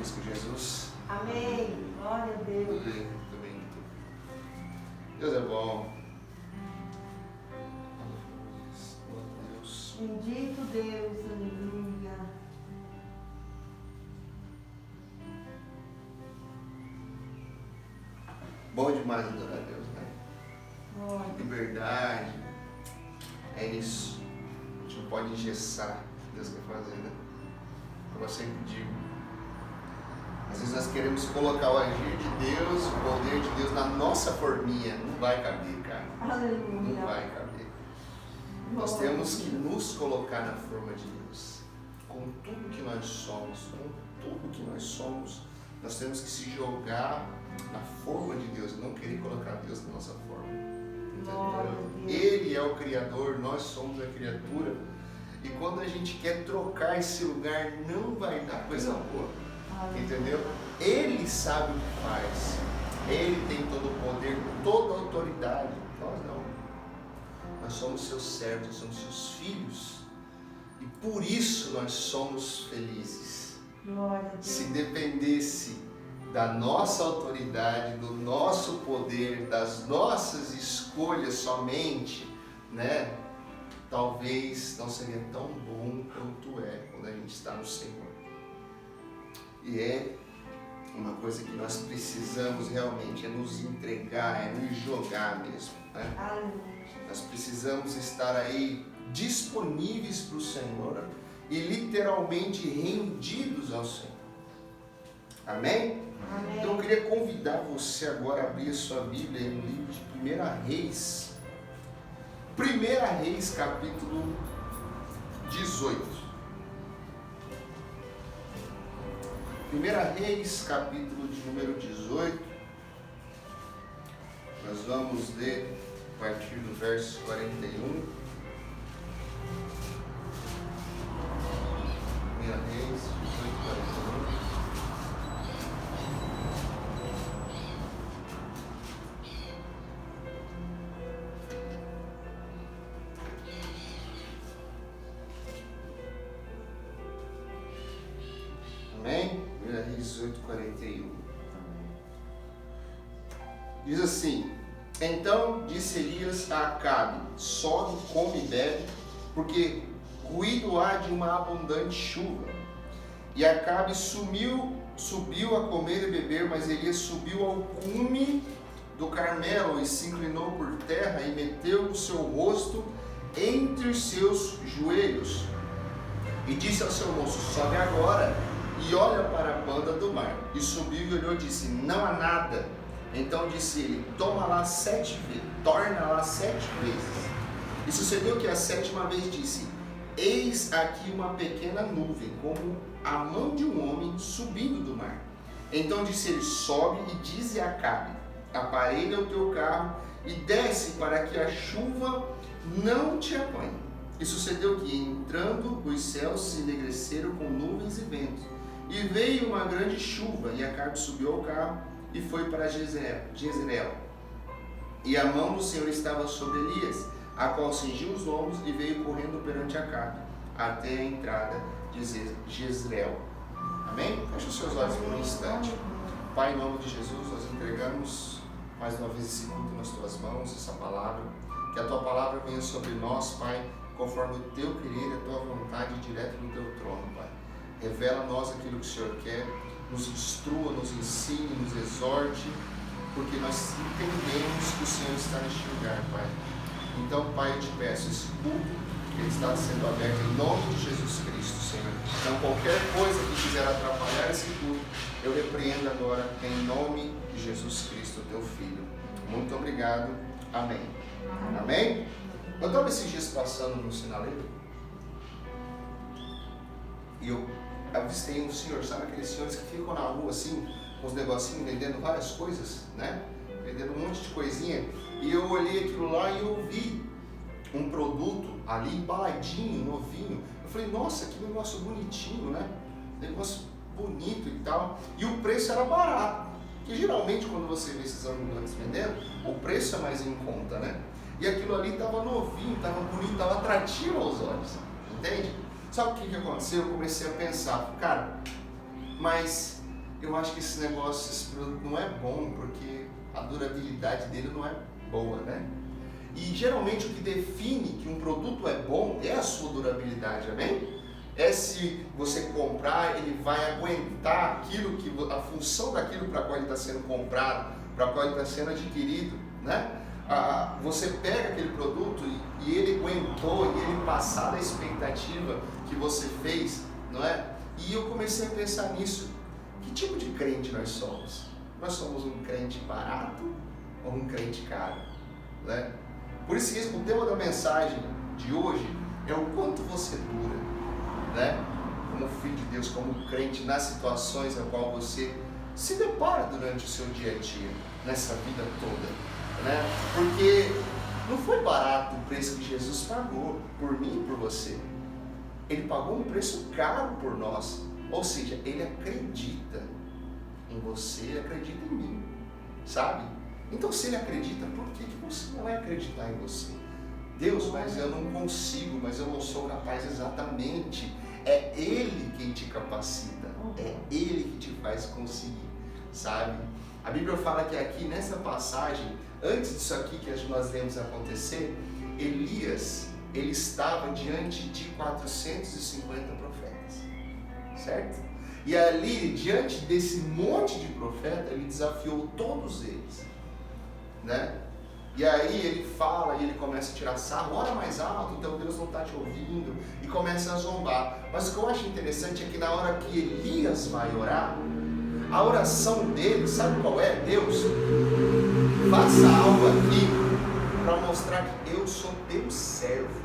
Cristo Jesus. Amém. Glória a Deus. Muito bem. Deus é bom. Deus. Bendito Deus, aleluia. Bom demais adorar a Deus, né? Glória. Liberdade. É isso. A gente não pode engessar o que Deus quer fazer, né? Como eu sempre digo. Às vezes nós queremos colocar o agir de Deus, o poder de Deus na nossa forminha. Não vai caber, cara. Aleluia. Não vai caber. Nós temos que nos colocar na forma de Deus. Com tudo que nós somos, nós temos que se jogar na forma de Deus e não querer colocar Deus na nossa forma. Entendeu? Ele é o Criador, nós somos a criatura. E quando a gente quer trocar esse lugar, não vai dar coisa boa. Entendeu? Ele sabe o que faz. Ele tem todo o poder, toda a autoridade. Nós não. Nós somos seus servos, nós somos seus filhos. E por isso nós somos felizes. Se dependesse da nossa autoridade, do nosso poder, das nossas escolhas somente, né? Talvez não seria tão bom quanto é quando a gente está no Senhor. E é uma coisa que nós precisamos realmente, é nos entregar, é nos jogar mesmo, né? Nós precisamos estar aí disponíveis para o Senhor e literalmente rendidos ao Senhor. Amém? Amém. Então eu queria convidar você agora a abrir a sua Bíblia no livro de 1 Reis. 1 Reis, capítulo 18. 1 Reis, capítulo de número 18. Nós vamos ler a partir do verso 41. 1 Reis 18, 41. Amém? 1 Reis 18, 41. Diz assim: Então disse Elias a Acabe: sobe, come e bebe, porque ruído há de uma abundante chuva. E Acabe subiu a comer e beber, mas Elias subiu ao cume do Carmelo e se inclinou por terra e meteu o seu rosto entre os seus joelhos. E disse ao seu moço: sobe agora e olha para a banda do mar. E subiu e olhou e disse: não há nada. Então disse ele: toma lá 7 vezes, torna lá 7 vezes. E sucedeu que a 7ª vez disse: eis aqui uma pequena nuvem, como a mão de um homem subindo do mar. Então disse ele: sobe e dize a Acabe: aparelha o teu carro e desce para que a chuva não te apanhe. E sucedeu que, entrando, os céus se enegreceram com nuvens e ventos, e veio uma grande chuva, e Acabe subiu ao carro e foi para Jezreel. E a mão do Senhor estava sobre Elias, a qual cingiu os lombos e veio correndo perante Acabe, até a entrada de Jezreel. Amém? Feche os seus olhos por um instante. Pai, em nome de Jesus, nós entregamos mais uma vez esse culto nas tuas mãos, essa palavra. Que a tua palavra venha sobre nós, Pai, conforme o teu querer e a tua vontade, direto do teu trono, Pai. Revela a nós aquilo que o Senhor quer, nos instrua, nos ensine, nos exorte, porque nós entendemos que o Senhor está neste lugar, Pai. Então, Pai, eu te peço, esse culto, ele está sendo aberto em nome de Jesus Cristo, Senhor. Então, qualquer coisa que quiser atrapalhar esse culto, eu repreendo agora em nome de Jesus Cristo, teu Filho. Muito obrigado. Amém. Amém? Eu estava esses dias passando no sinaleiro e eu avistei um senhor, sabe aqueles senhores que ficam na rua assim, com os negocinhos vendendo várias coisas, né? Vendendo um monte de coisinha. E eu olhei aquilo lá e eu vi um produto ali embaladinho, novinho. Eu falei, nossa, que negócio bonitinho, né? Negócio bonito e tal. E o preço era barato. Porque geralmente quando você vê esses ambulantes vendendo, o preço é mais em conta, né? E aquilo ali estava novinho, estava bonito, estava atrativo aos olhos. Entende? Sabe o que aconteceu? Eu comecei a pensar, cara, mas eu acho que esse negócio, esse produto não é bom, porque a durabilidade dele não é boa, né? E geralmente o que define que um produto é bom é a sua durabilidade, amém? É se você comprar, ele vai aguentar aquilo que a função daquilo para qual ele está sendo comprado, para qual ele está sendo adquirido, né? Você pega aquele produto e ele aguentou, e ele passar da expectativa que você fez, não é? E eu comecei a pensar nisso. Que tipo de crente nós somos? Nós somos um crente barato ou um crente caro, né? Por isso que o tema da mensagem de hoje é o quanto você dura, né? Como filho de Deus, como crente, nas situações na qual você se depara durante o seu dia a dia, nessa vida toda, né? Porque não foi barato o preço que Jesus pagou por mim e por você. Ele pagou um preço caro por nós, ou seja, ele acredita em você, ele acredita em mim, sabe? Então, se ele acredita, por que você não vai acreditar em você? Deus, mas eu não consigo, mas eu não sou capaz. Exatamente. É Ele quem te capacita, é Ele que te faz conseguir, sabe? A Bíblia fala que aqui nessa passagem, antes disso aqui que nós lemos acontecer, Elias, ele estava diante de 450 profetas, certo? E ali, diante desse monte de profeta, ele desafiou todos eles, né? E aí ele fala e ele começa a tirar sarro, ora mais alto, então Deus não está te ouvindo, e começa a zombar. Mas o que eu acho interessante é que na hora que Elias vai orar, a oração dele, sabe qual é? Deus, faça algo aqui para mostrar que eu sou teu servo.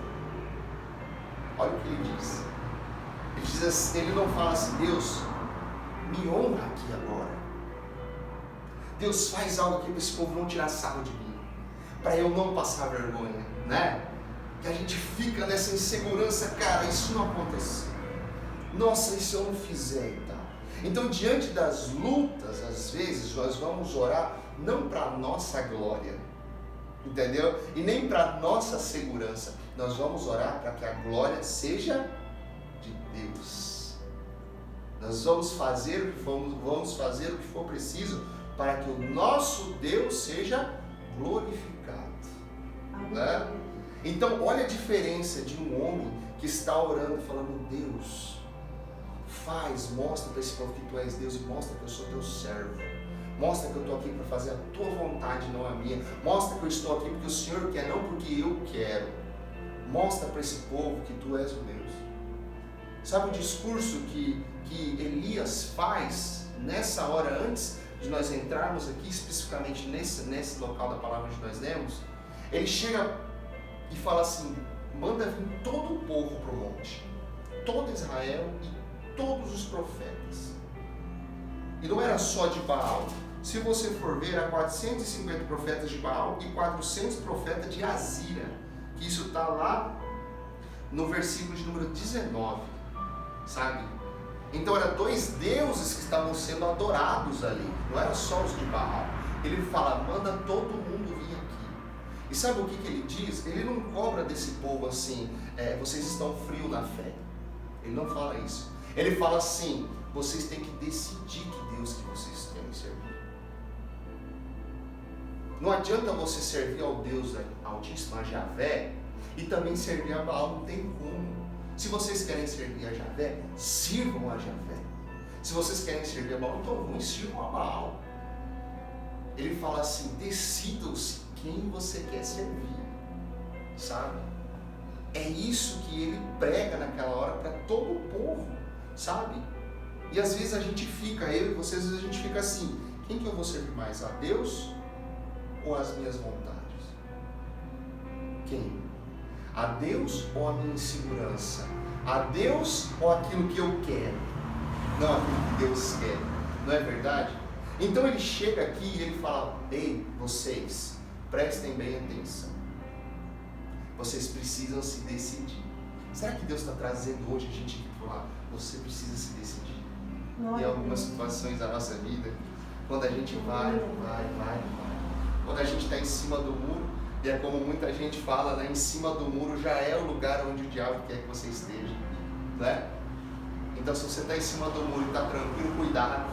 Olha o que ele diz. Ele diz assim, ele não fala assim, Deus, me honra aqui agora. Deus, faz algo aqui para esse povo não tirar sarro de mim, para eu não passar vergonha, né? Que a gente fica nessa insegurança, cara, isso não aconteceu. Nossa, e se eu não fizer e tal? Então, diante das lutas, às vezes, nós vamos orar não para a nossa glória, entendeu? E nem para a nossa segurança. Nós vamos orar para que a glória seja de Deus. Nós vamos fazer o que for preciso para que o nosso Deus seja glorificado, né? Então, olha a diferença de um homem que está orando, falando, Deus, mostra para esse povo que tu és Deus e mostra que eu sou teu servo. Mostra que eu estou aqui para fazer a tua vontade, não a minha. Mostra que eu estou aqui porque o Senhor quer, não porque eu quero. Mostra para esse povo que tu és o Deus. Sabe o discurso que Elias faz nessa hora, antes de nós entrarmos aqui, especificamente nesse local da palavra que nós lemos? Ele chega e fala assim, manda vir todo o povo para o monte, todo Israel e todos os profetas. E não era só de Baal. Se você for ver, há 450 profetas de Baal e 400 profetas de Azira, que isso está lá no versículo de número 19, sabe? Então eram dois deuses que estavam sendo adorados ali, não era só os de Baal. Ele fala, manda todo mundo vir aqui. E sabe o que ele diz? Ele não cobra desse povo assim, vocês estão frios na fé. Ele não fala isso. Ele fala assim, vocês têm que decidir que Deus que vocês querem servir. Não adianta você servir ao Deus Altíssimo, a Javé, e também servir a Baal, não tem como. Se vocês querem servir a Javé, sirvam a Javé. Se vocês querem servir a Baal, então vão e sirvam a Baal. Ele fala assim, decidam-se quem você quer servir, sabe? É isso que ele prega naquela hora para todo o povo, sabe? E às vezes a gente fica, eu e vocês, às vezes a gente fica assim, quem que eu vou servir mais? A Deus ou as minhas vontades? Quem? A Deus ou a minha insegurança? A Deus ou aquilo que eu quero? Não aquilo que Deus quer, não é verdade? Então ele chega aqui e ele fala, ei, vocês, prestem bem atenção. Vocês precisam se decidir. Será que Deus está trazendo hoje a gente aqui para lá? Você precisa se decidir. Em algumas situações da nossa vida, quando a gente vai. Quando a gente está em cima do muro, e é como muita gente fala, né? Em cima do muro já é o lugar onde o diabo quer que você esteja, né? Então se você está em cima do muro e está tranquilo, cuidado.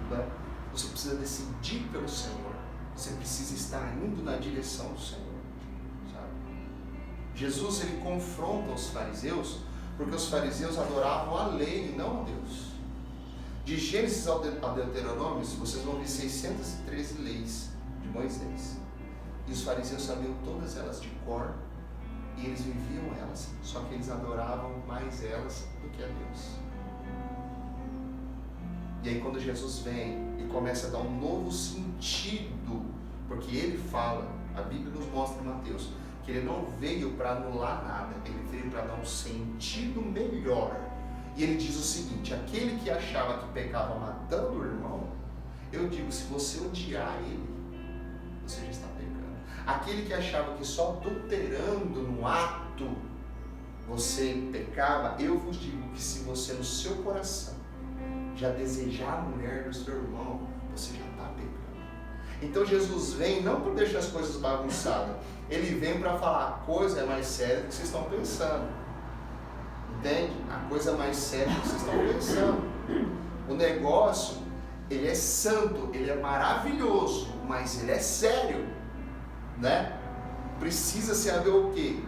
né? Você precisa decidir pelo Senhor. Você precisa estar indo na direção do Senhor, sabe? Jesus, ele confronta os fariseus, porque os fariseus adoravam a lei e não a Deus. De Gênesis ao Deuteronômio, vocês vão ver 613 leis de Moisés. E os fariseus sabiam todas elas de cor, e eles viviam elas, só que eles adoravam mais elas do que a Deus. E aí quando Jesus vem e começa a dar um novo sentido, porque ele fala, a Bíblia nos mostra em Mateus, que ele não veio para anular nada, ele veio para dar um sentido melhor. E ele diz o seguinte: aquele que achava que pecava matando o irmão, eu digo, se você odiar ele, você já está pecando. Aquele que achava que só adulterando no ato você pecava, eu vos digo que se você no seu coração já desejar a mulher do seu irmão, você já está pecando. Então Jesus vem não para deixar as coisas bagunçadas, ele vem para falar: a coisa é mais séria do que vocês estão pensando. Entende? A coisa mais séria do que vocês estão pensando. O negócio, ele é santo, ele é maravilhoso, mas ele é sério, né? Precisa se haver o quê?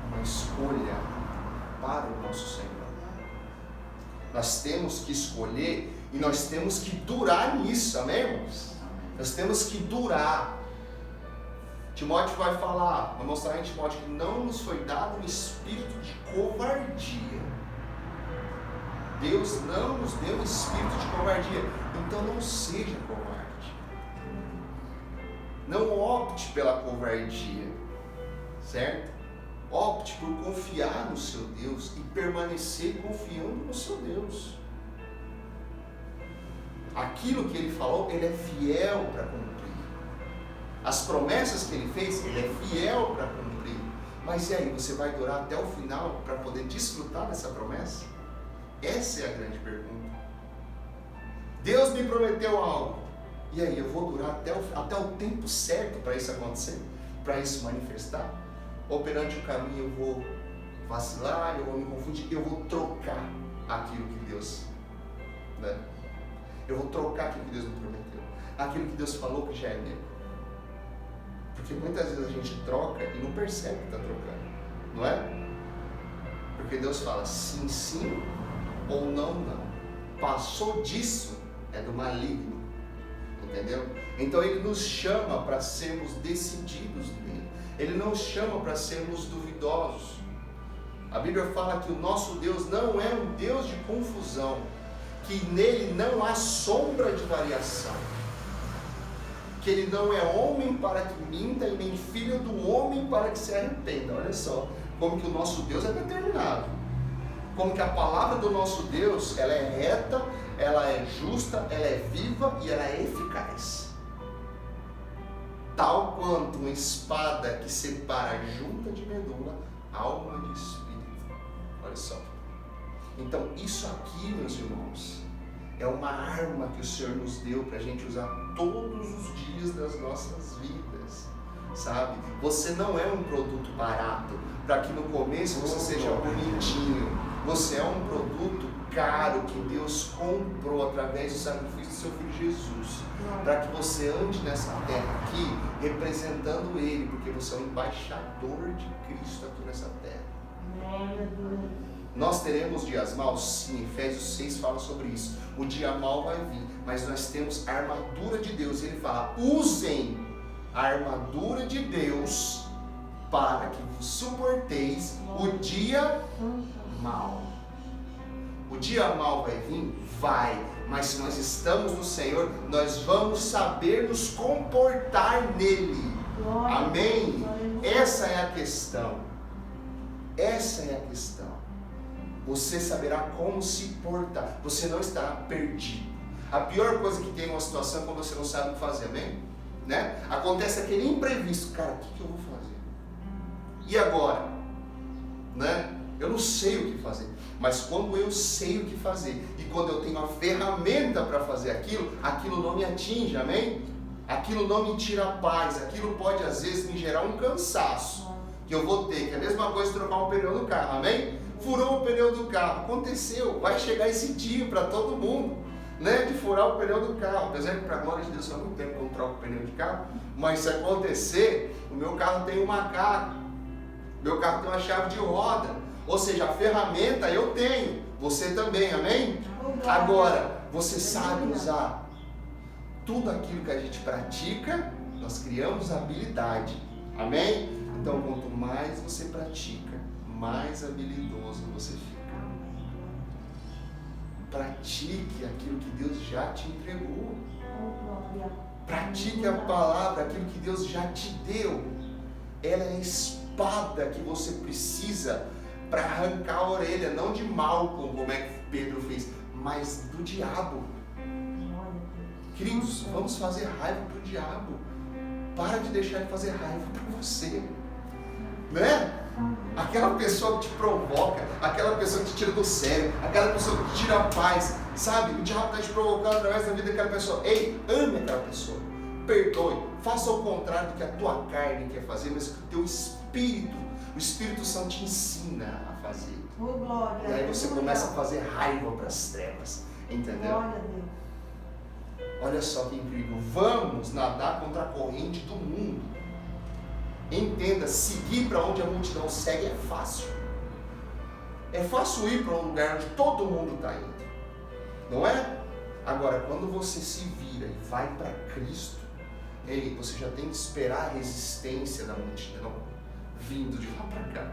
Uma escolha para o nosso Senhor. Nós temos que escolher e nós temos que durar nisso, amém, irmãos? Nós temos que durar. Timóteo vai falar, vai mostrar em Timóteo que não nos foi dado um espírito de covardia. Deus não nos deu um espírito de covardia. Então não seja covarde. Não opte pela covardia, certo? Opte por confiar no seu Deus e permanecer confiando no seu Deus. Aquilo que ele falou, ele é fiel para cumprir. As promessas que ele fez, ele é fiel para cumprir. Mas e aí, você vai durar até o final para poder desfrutar dessa promessa? Essa é a grande pergunta. Deus me prometeu algo. E aí, eu vou durar até o tempo certo para isso acontecer? Para isso manifestar? Ou perante o caminho eu vou vacilar, eu vou me confundir, eu vou trocar aquilo que Deus, né? Eu vou trocar aquilo que Deus me prometeu. Aquilo que Deus falou que já é meu. Porque muitas vezes a gente troca e não percebe que está trocando, não é? Porque Deus fala sim, sim ou não, não. Passou disso, é do maligno, entendeu? Então ele nos chama para sermos decididos nele. Ele não chama para sermos duvidosos. A Bíblia fala que o nosso Deus não é um Deus de confusão, que nele não há sombra de variação. Que ele não é homem para que minta e nem filho do homem para que se arrependa. Olha só, como que o nosso Deus é determinado. Como que a palavra do nosso Deus, ela é reta, ela é justa, ela é viva e ela é eficaz. Tal quanto uma espada que separa a junta de medula, alma de espírito. Olha só. Então isso aqui, meus irmãos, é uma arma que o Senhor nos deu para a gente usar todos os dias das nossas vidas, sabe? Você não é um produto barato, para que no começo você seja bonitinho. Você é um produto caro que Deus comprou através do sacrifício do seu Filho Jesus, para que você ande nessa terra aqui representando Ele, porque você é um embaixador de Cristo aqui nessa terra. Nós teremos dias maus? Sim, Efésios 6 fala sobre isso. O dia mau vai vir, mas nós temos a armadura de Deus. Ele fala: usem a armadura de Deus para que vos suporteis o dia mau. O dia mau vai vir? Vai. Mas se nós estamos no Senhor, nós vamos saber nos comportar nele. Amém? Essa é a questão. Essa é a questão. Você saberá como se portar. Você não estará perdido. A pior coisa que tem em uma situação é quando você não sabe o que fazer, amém? Né? Acontece aquele imprevisto. Cara, o que eu vou fazer? E agora? Né? Eu não sei o que fazer. Mas quando eu sei o que fazer e quando eu tenho a ferramenta para fazer aquilo, aquilo não me atinge, amém? Aquilo não me tira a paz. Aquilo pode às vezes me gerar um cansaço que eu vou ter, que é a mesma coisa de trocar um pneu do carro, amém? Furou o pneu do carro, aconteceu, vai chegar esse dia para todo mundo. né, de furar o pneu do carro. Apesar que, para a glória de Deus, faz muito tempo que eu não troco o pneu de carro, mas se acontecer, o meu carro tem um macaco, meu carro tem uma chave de roda, ou seja, a ferramenta eu tenho, você também, amém? Agora, você sabe usar tudo aquilo que a gente pratica, nós criamos habilidade, amém? Então, quanto mais você pratica, mais habilidoso você fica. Pratique aquilo que Deus já te entregou. Pratique a palavra, aquilo que Deus já te deu. Ela é a espada que você precisa para arrancar a orelha, não de Malcolm, como é que Pedro fez, mas do diabo. Queridos, vamos fazer raiva para o diabo. Para de deixar ele fazer raiva para você. Né? Aquela pessoa que te provoca, aquela pessoa que te tira do sério, aquela pessoa que te tira a paz, sabe? O diabo está te provocando através da vida daquela pessoa. Ei, ame aquela pessoa, perdoe, faça o contrário do que a tua carne quer fazer, mas que o teu espírito, o Espírito Santo te ensina a fazer. E aí você começa a fazer raiva para as trevas, entendeu? Olha só que incrível, vamos nadar contra a corrente do mundo. Entenda, seguir para onde a multidão segue é fácil. É fácil ir para um lugar onde todo mundo está indo, não é? Agora, quando você se vira e vai para Cristo, ei, você já tem que esperar a resistência da multidão vindo de lá para cá.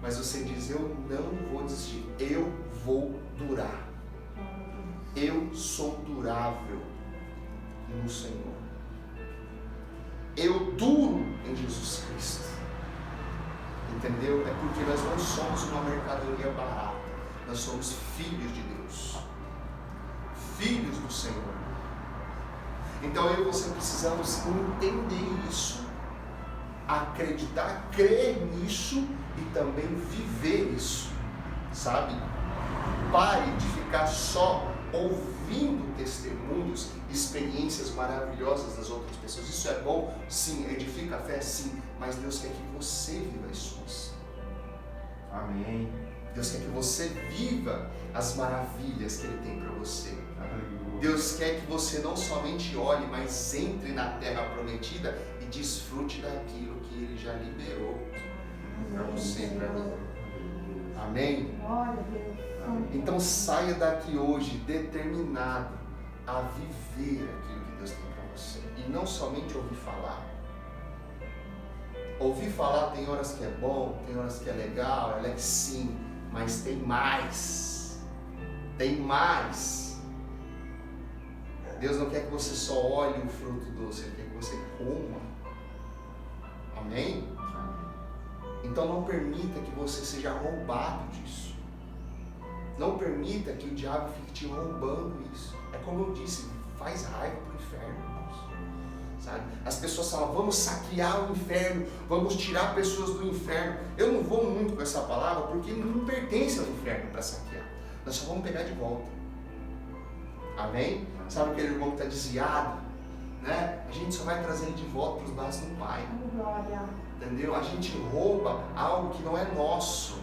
Mas você diz, eu não vou desistir, eu vou durar. Eu sou durável no Senhor. Eu duro em Jesus Cristo. Entendeu? É porque nós não somos uma mercadoria barata. Nós somos filhos de Deus. Filhos do Senhor. Então eu e você precisamos entender isso. Acreditar, crer nisso e também viver isso. Sabe? Pare de ficar só ouvindo testemunhos, experiências maravilhosas das outras pessoas. Isso é bom? Sim. Edifica a fé? Sim. Mas Deus quer que você viva as suas. Amém. Deus quer que você viva as maravilhas que Ele tem para você. Deus quer que você não somente olhe, mas entre na terra prometida e desfrute daquilo que Ele já liberou para você e para mim. Amém? Então saia daqui hoje determinado a viver aquilo que Deus tem para você. E não somente ouvir falar. Ouvir falar tem horas que é bom, tem horas que é legal, ela é sim, mas tem mais. Tem mais. Deus não quer que você só olhe o fruto doce, Ele quer que você coma. Amém? Então não permita que você seja roubado disso. Não permita que o diabo fique te roubando isso. É como eu disse, faz raiva para o inferno, irmãos. Sabe? As pessoas falam, vamos saquear o inferno, vamos tirar pessoas do inferno. Eu não vou muito com essa palavra, porque não pertence ao inferno para saquear. Nós só vamos pegar de volta. Amém? Sabe aquele irmão que está desviado? Né? A gente só vai trazer ele de volta para os braços do Pai. Entendeu? A gente rouba algo que não é nosso.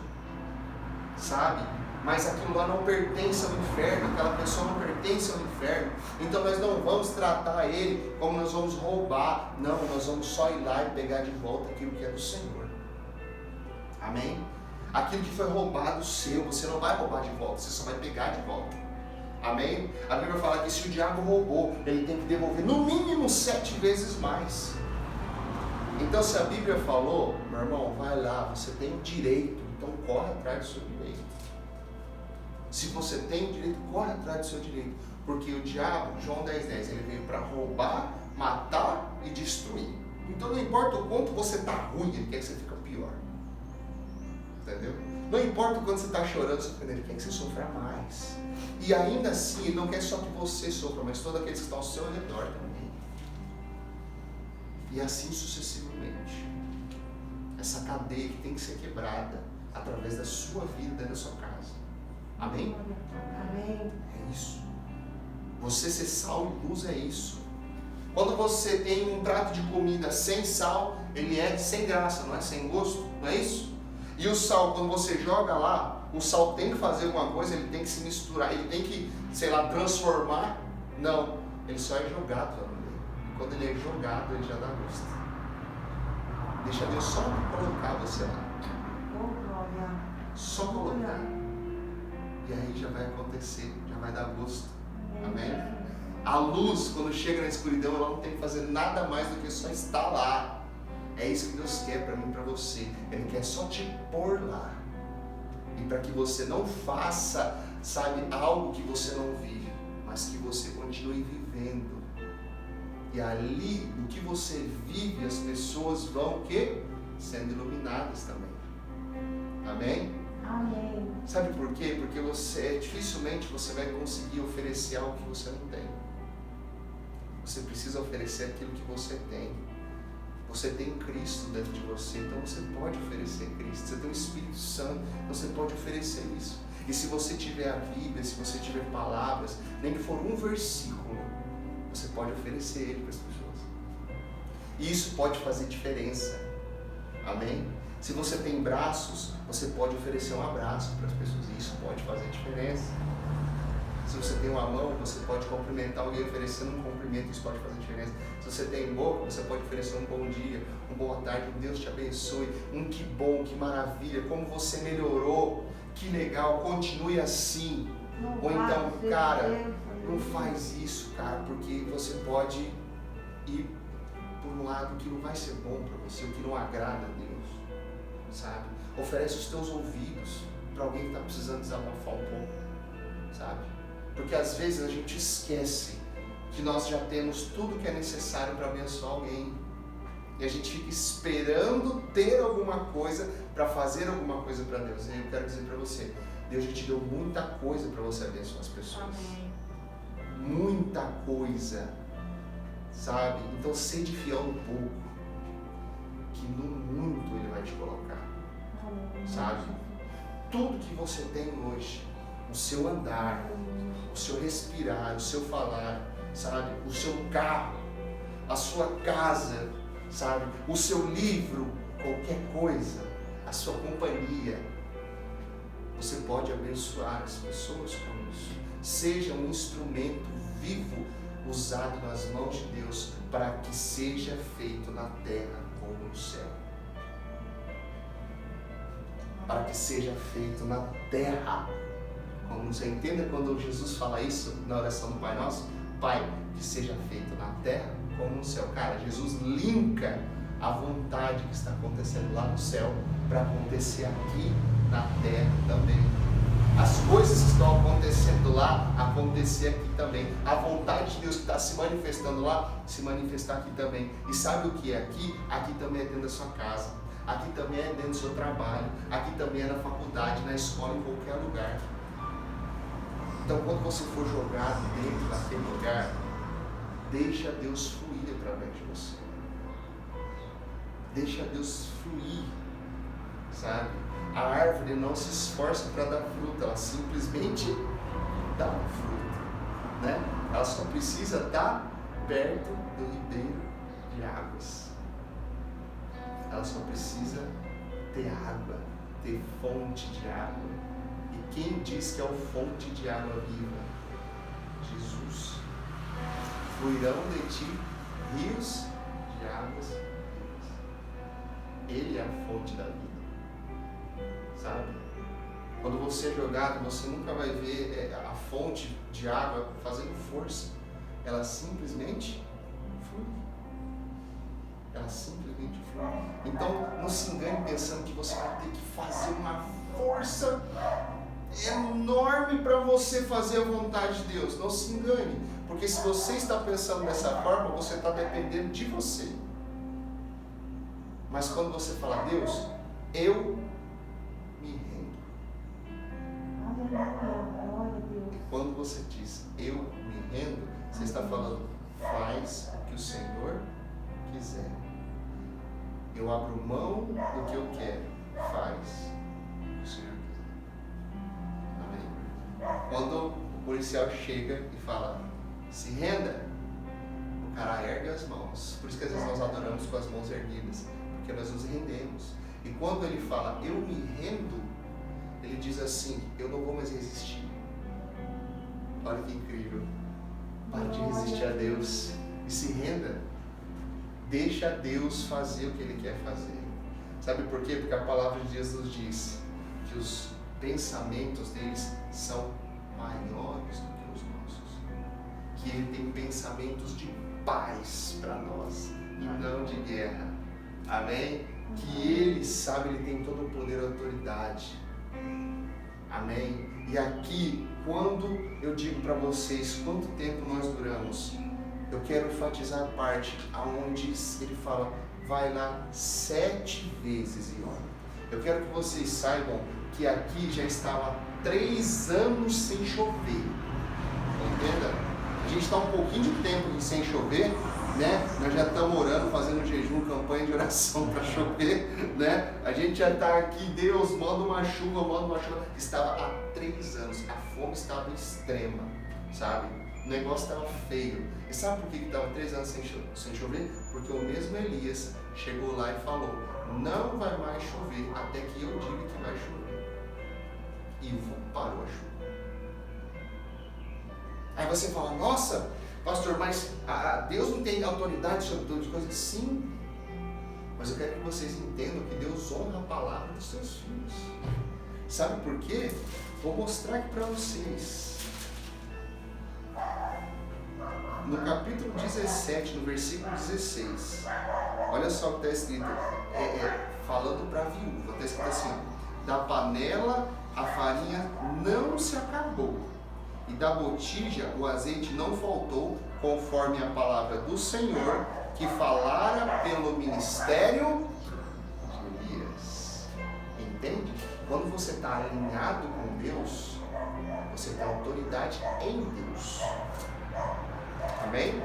Sabe? Mas aquilo lá não pertence ao inferno, aquela pessoa não pertence ao inferno. Então nós não vamos tratar ele como nós vamos roubar. Não, nós vamos só ir lá e pegar de volta aquilo que é do Senhor. Amém? Aquilo que foi roubado seu, você não vai roubar de volta, você só vai pegar de volta. Amém? A Bíblia fala que se o diabo roubou, ele tem que devolver no mínimo 7 vezes mais. Então se a Bíblia falou, meu irmão, vai lá, você tem o direito, então corre atrás do seu direito. Se você tem o direito, corre atrás do seu direito. Porque o diabo, João 10,10, ele veio para roubar, matar e destruir. Então não importa o quanto você está ruim, ele quer que você fique pior. Entendeu? Não importa o quanto você está chorando, ele quer que você sofra mais. E ainda assim, ele não quer só que você sofra, mas todos aqueles que estão ao seu redor também. E assim sucessivamente. Essa cadeia que tem que ser quebrada através da sua vida, dentro da sua casa. Amém? Amém. É isso. Você ser sal e luz é isso. Quando você tem um prato de comida sem sal, ele é sem graça, não é sem gosto, não é isso? E o sal, quando você joga lá, o sal tem que fazer alguma coisa, ele tem que se misturar, ele tem que, sei lá, transformar. Não, ele só é jogado lá no meio. E quando ele é jogado, ele já dá gosto. Deixa Deus só colocar você lá. Oh, glória. Só colocar. E aí já vai acontecer, já vai dar gosto. Amém? A luz, quando chega na escuridão, ela não tem que fazer nada mais do que só estar lá. É isso que Deus quer para mim e para você. Ele quer só te pôr lá. E para que você não faça, sabe, algo que você não vive, mas que você continue vivendo. E ali, no que você vive, as pessoas vão o quê? Sendo iluminadas também. Amém? Amém. Sabe por quê? Porque dificilmente você vai conseguir oferecer algo que você não tem. Você precisa oferecer aquilo que você tem. Você tem Cristo dentro de você, então você pode oferecer Cristo. Você tem o Espírito Santo, você pode oferecer isso. E se você tiver a Bíblia, se você tiver palavras, nem que for um versículo, você pode oferecer ele para as pessoas. E isso pode fazer diferença. Amém? Se você tem braços, você pode oferecer um abraço para as pessoas. E isso pode fazer diferença. Se você tem uma mão, você pode cumprimentar alguém oferecendo um cumprimento, isso pode fazer diferença. Se você tem boca, você pode oferecer um bom dia, uma boa tarde, um Deus te abençoe, um que bom, que maravilha, como você melhorou, que legal, continue assim. Ou então, cara, não faz isso, cara, porque você pode ir por um lado que não vai ser bom para você, o que não agrada a Deus, sabe? Oferece os teus ouvidos para alguém que está precisando desabafar um pouco, sabe? Porque às vezes a gente esquece que nós já temos tudo que é necessário para abençoar alguém. E a gente fica esperando ter alguma coisa para fazer alguma coisa para Deus. E eu quero dizer para você, Deus já te deu muita coisa para você abençoar as pessoas. Amém. Muita coisa, sabe? Então sede fiel no pouco, que no muito Ele vai te colocar, sabe? Tudo que você tem hoje, o seu andar, o seu respirar, o seu falar, sabe? O seu carro, a sua casa, sabe? O seu livro, qualquer coisa, a sua companhia. Você pode abençoar as pessoas com isso. Seja um instrumento vivo usado nas mãos de Deus para que seja feito na terra como no céu. Para que seja feito na terra. Como você entenda quando Jesus fala isso na oração do Pai Nosso? Pai, que seja feito na terra como no céu. Cara, Jesus linka a vontade que está acontecendo lá no céu para acontecer aqui na terra também. As coisas que estão acontecendo lá, acontecer aqui também. A vontade de Deus que está se manifestando lá, se manifestar aqui também. E sabe o que é aqui? Aqui também é dentro da sua casa. Aqui também é dentro do seu trabalho. Aqui também é na faculdade, na escola, em qualquer lugar. Então, quando você for jogado dentro daquele lugar, deixa Deus fluir através de você. Deixa Deus fluir, sabe? A árvore não se esforça para dar fruta, ela simplesmente dá fruta, né? Ela só precisa estar perto do ribeiro de águas. Ela só precisa ter água, ter fonte de água. E quem diz que é o fonte de água viva? Jesus. Fluirão de ti rios de águas vivas. Ele é a fonte da vida. Sabe? Quando você é jogado, você nunca vai ver a fonte de água fazendo força. Ela simplesmente flui. Ela simplesmente flui. Então, não se engane pensando que você vai ter que fazer uma força enorme para você fazer a vontade de Deus. Não se engane, porque se você está pensando dessa forma, você está dependendo de você. Mas quando você fala, Deus, eu me rendo. Quando você diz, eu me rendo, você está falando, faz o que o Senhor quiser. Eu abro mão do que eu quero, faz o que o Senhor quiser. Amém? Quando o policial chega e fala, se renda, o cara ergue as mãos. Por isso que às vezes nós adoramos com as mãos erguidas, porque nós nos rendemos. E quando ele fala, eu me rendo, ele diz assim: eu não vou mais resistir. Olha que incrível. Pare de resistir a Deus e se renda. Deixa Deus fazer o que Ele quer fazer. Sabe por quê? Porque a palavra de Deus nos diz que os pensamentos deles são maiores do que os nossos. Que Ele tem pensamentos de paz para nós e não de guerra. Amém? Que Ele sabe, Ele tem todo o poder e autoridade. Amém? E aqui, quando eu digo para vocês quanto tempo nós duramos, eu quero enfatizar a parte onde ele fala: vai lá 7 vezes e ora. Eu quero que vocês saibam que aqui já estava 3 anos sem chover. Entenda? A gente está um pouquinho de tempo sem chover, né? Nós já estamos orando, fazendo jejum, campanha de oração para chover, né? A gente já está aqui, Deus, manda uma chuva, manda uma chuva. Estava há 3 anos, a fome estava extrema, sabe? O negócio estava feio. E sabe por que estava 3 anos sem chover? Porque o mesmo Elias chegou lá e falou: não vai mais chover até que eu diga que vai chover. E parou a chuva. Aí você fala: nossa, pastor, mas Deus não tem autoridade sobre todas as coisas? Sim, mas eu quero que vocês entendam que Deus honra a palavra dos seus filhos. Sabe por quê? Vou mostrar aqui para vocês. No capítulo 17, no versículo 16, olha só o que está escrito, falando para a viúva, está escrito assim: da panela a farinha não se acabou, e da botija o azeite não faltou, conforme a palavra do Senhor, que falara pelo ministério de Elias. Entende? Quando você está alinhado com Deus, você tem autoridade em Deus. Amém?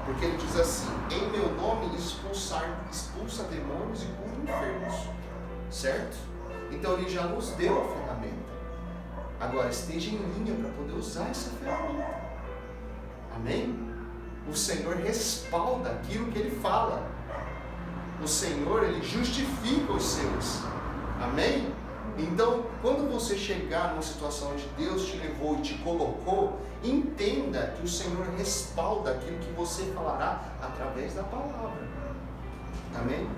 Porque ele diz assim: em meu nome expulsa demônios e cura enfermos. Certo? Então ele já nos deu a ferramenta. Agora esteja em linha para poder usar essa ferramenta. Amém? O Senhor respalda aquilo que Ele fala. O Senhor, Ele justifica os seus. Amém? Então, quando você chegar numa situação onde Deus te levou e te colocou, entenda que o Senhor respalda aquilo que você falará através da palavra. Amém?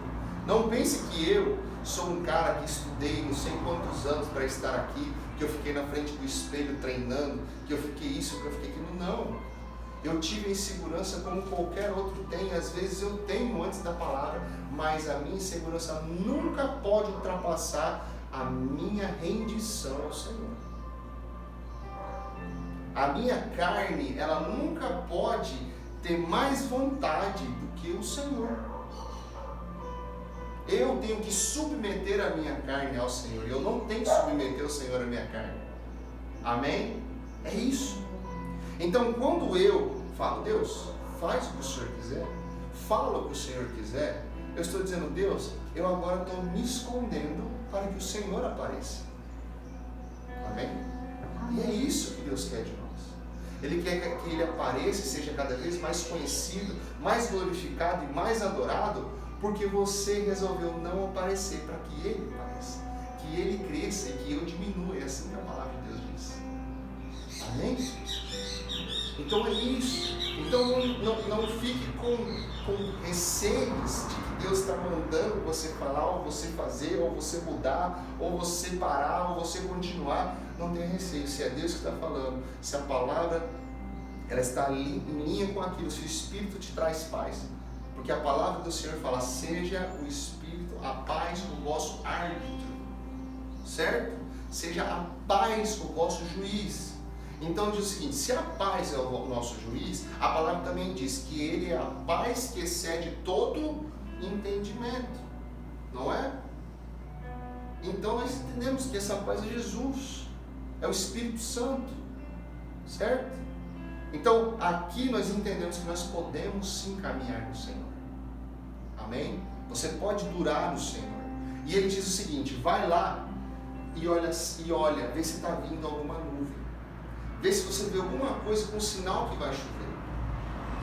Não pense que eu sou um cara que estudei não sei quantos anos para estar aqui, que eu fiquei na frente do espelho treinando, que eu fiquei isso, que eu fiquei aquilo. Não. Eu tive insegurança como qualquer outro tem. Às vezes eu tenho antes da palavra, mas a minha insegurança nunca pode ultrapassar a minha rendição ao Senhor. A minha carne, ela nunca pode ter mais vontade do que o Senhor. Eu tenho que submeter a minha carne ao Senhor. Eu não tenho que submeter o Senhor à minha carne. Amém? É isso. Então, quando eu falo: Deus, faz o que o Senhor quiser, fala o que o Senhor quiser, eu estou dizendo: Deus, eu agora estou me escondendo para que o Senhor apareça. Amém? E é isso que Deus quer de nós. Ele quer que Ele apareça e seja cada vez mais conhecido, mais glorificado e mais adorado, porque você resolveu não aparecer para que Ele apareça, que Ele cresça e que eu diminua. É assim que a palavra de Deus diz. Amém? Então é isso. Então não fique com receios de que Deus está mandando você falar, ou você fazer, ou você mudar, ou você parar, ou você continuar. Não tenha receio. Se é Deus que está falando, se a palavra ela está em linha com aquilo, se o Espírito te traz paz. Porque a palavra do Senhor fala: seja o Espírito, a paz, o vosso árbitro. Certo? Seja a paz o vosso juiz. Então diz o seguinte: se a paz é o nosso juiz, a palavra também diz que Ele é a paz que excede todo entendimento. Não é? Então nós entendemos que essa paz é Jesus, é o Espírito Santo. Certo? Então aqui nós entendemos que nós podemos sim caminhar no Senhor. Amém? Você pode durar no Senhor. E Ele diz o seguinte: vai lá e olha, vê se está vindo alguma nuvem. Vê se você vê alguma coisa com sinal que vai chover.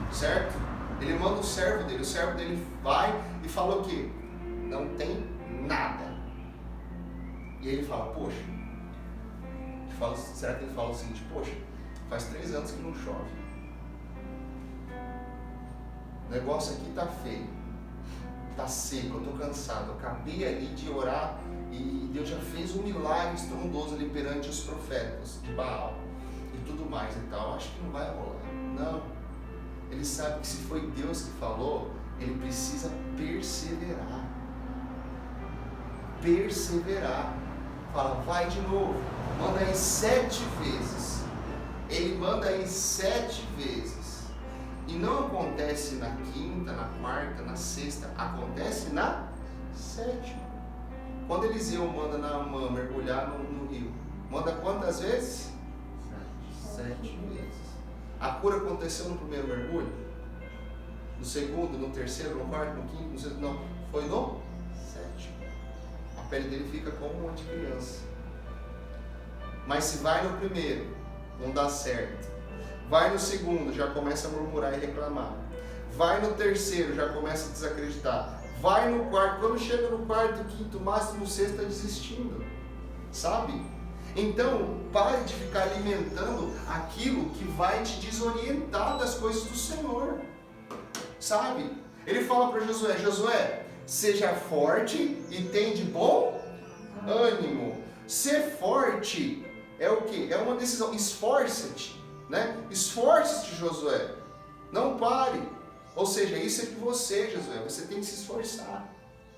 Certo? Ele manda o servo dele vai e fala o quê? Não tem nada. E ele fala: poxa, Será que ele fala o seguinte: poxa, faz 3 anos que não chove, o negócio aqui está feio, está seco, eu estou cansado, eu acabei ali de orar e Deus já fez um milagre estrondoso ali perante os profetas de Baal e tudo mais e tal, acho que não vai rolar. Não, ele sabe que se foi Deus que falou, ele precisa perseverar. Fala, vai de novo, manda aí 7 vezes. Ele manda aí 7 vezes. E não acontece na quinta, na quarta, na sexta, acontece na 7ª. Quando Eliseu manda Naamã mergulhar no rio, manda quantas vezes? 7 vezes. A cura aconteceu no primeiro mergulho? No segundo, no terceiro, no quarto, no quinto, no sexto? Não, foi no 7º. A pele dele fica como uma de criança. Mas se vai no primeiro, não dá certo. Vai no segundo, já começa a murmurar e reclamar. Vai no terceiro, já começa a desacreditar. Vai no quarto, quando chega no quarto, quinto, máximo sexto, está desistindo. Sabe? Então, pare de ficar alimentando aquilo que vai te desorientar das coisas do Senhor. Sabe? Ele fala para Josué: Josué, seja forte e tem de bom ânimo. Ser forte é o quê? É uma decisão. Esforça-te, né? Esforce-te, Josué. Não pare. Ou seja, isso é de você, Josué. Você tem que se esforçar,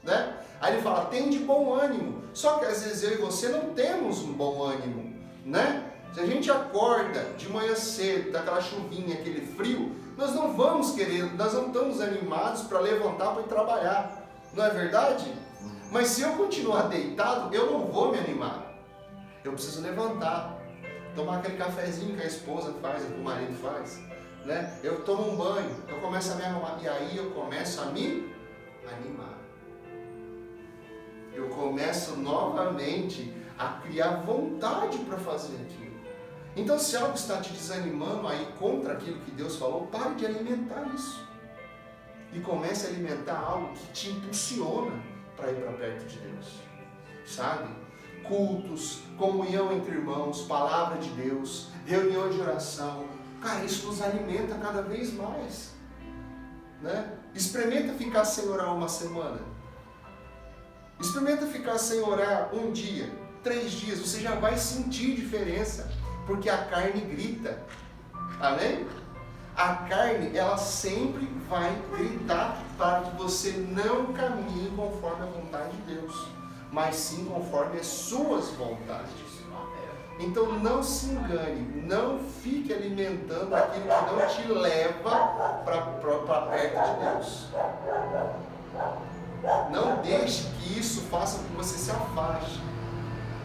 né? Aí ele fala, tem de bom ânimo. Só que às vezes eu e você não temos um bom ânimo, né? Se a gente acorda de manhã cedo, daquela chuvinha, aquele frio, nós não vamos querer, nós não estamos animados para levantar para ir trabalhar. Não é verdade? Mas se eu continuar deitado, eu não vou me animar. Eu preciso levantar, tomar aquele cafezinho que a esposa faz, que o marido faz, né? Eu tomo um banho, eu começo a me arrumar e aí eu começo a me animar. Eu começo novamente a criar vontade para fazer aquilo. Então, se algo está te desanimando aí contra aquilo que Deus falou, pare de alimentar isso. E comece a alimentar algo que te impulsiona para ir para perto de Deus. Sabe? Cultos, comunhão entre irmãos, palavra de Deus, reunião de oração. Cara, isso nos alimenta cada vez mais. Né? Experimenta ficar sem orar uma semana. Experimenta ficar sem orar um dia, 3 dias. Você já vai sentir diferença. Porque a carne grita. Amém? A carne, ela sempre vai gritar para que você não caminhe conforme a vontade de Deus, mas sim conforme as suas vontades. Então não se engane, não fique alimentando aquilo que não te leva para perto de Deus. Não deixe que isso faça com que você se afaste.